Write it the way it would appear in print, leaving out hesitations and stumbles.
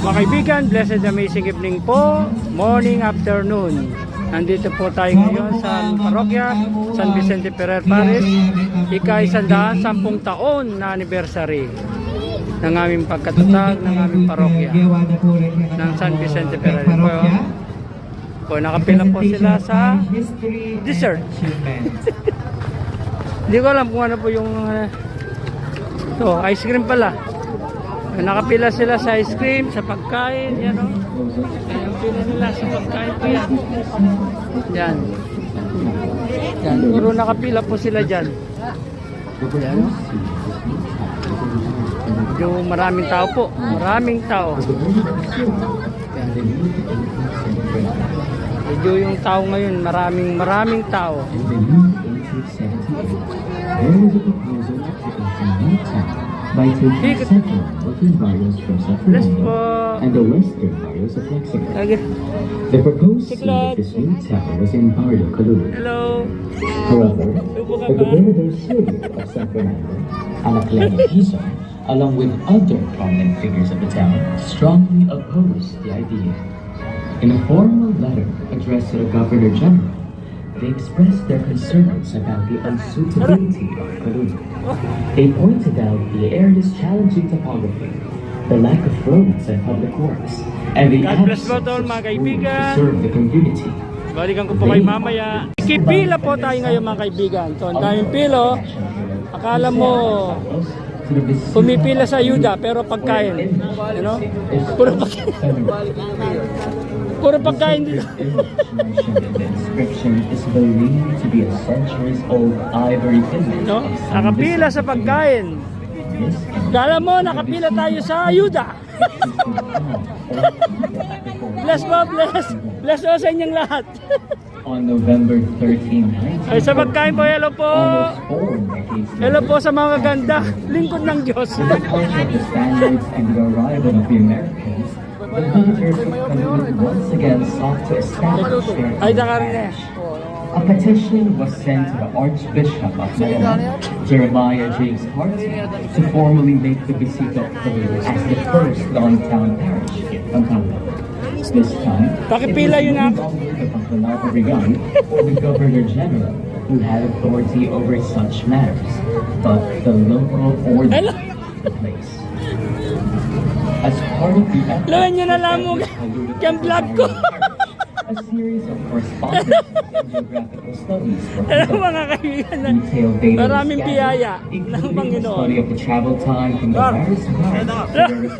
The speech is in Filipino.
Mga kaibigan, blessed amazing evening po, morning, afternoon. Nandito po tayo ngayon sa parokya, San Vicente Ferrer Parish, ika-110 taon na anniversary ng aming pagkatatag ng aming parokya ng San Vicente Ferrer. Po, nakapila po sila sa dessert. Hindi ko alam kung ano po yung ice cream pala. Nakapila sila sa ice cream, sa pagkain, yan o. Ayan, pila nila sa pagkain po yan. Yan. Yan, puro nakapila po sila dyan. Yan o. Yung maraming tao po, maraming tao. Yan. Medyo yung tao ngayon, maraming tao. By taking central northern barrios from Sacramento and the western barrios of Mexico. The proposed seat of this new town was in Barrio Caloocan. Hello. However, the gobernador city of Sacramento, Anacleto Quezon, along with other prominent figures of the town, strongly opposed the idea. In a formal letter addressed to the Governor General, they expressed their concerns about the unsuitability of Caloocan. They pointed out the area's challenging topography, the lack of roads and public works, and the absence of schools to serve the community. Balikan ko po kayo mamaya. Ikipila po tayo ngayon mga kaibigan. So, ang daming pilo. Akala mo pumipila sa ayuda pero pagkain. You know? Puro pagkain. Puro pagkain dito. The inscription is believed to be a centuries-old ivory image. No? Nakapila sa pagkain. Kala mo, nakapila tayo sa ayuda. Bless po, bless. Bless po sa inyong lahat. On November 13, Ay, sa pagkain po, hello po. Hello po sa mga ganda. Lingkod ng Diyos. the departure of the Spaniards and the arrival of the Americans, the leaders of Caloocan once again sought to establish their Ay, nakarin eh. A petition was sent to the Archbishop of Manila, Jeremiah James Hart, to formally make the Bisita of Caloocan as the first downtown parish in Pampanga. This time, Pakipila yun no ako. longer the Pamplona Brigand or the Governor General who had authority over such matters, but the local ordinance of the place. As part of the effort Lawan nyo na lang mo. Kaya vlog ko. a series of correspondence and geographical studies were Alam conducted. mga kaibigan na Detailed data was maraming gathered, biyaya ng including the Panginoon. study of the travel time from the Sir. Paris to the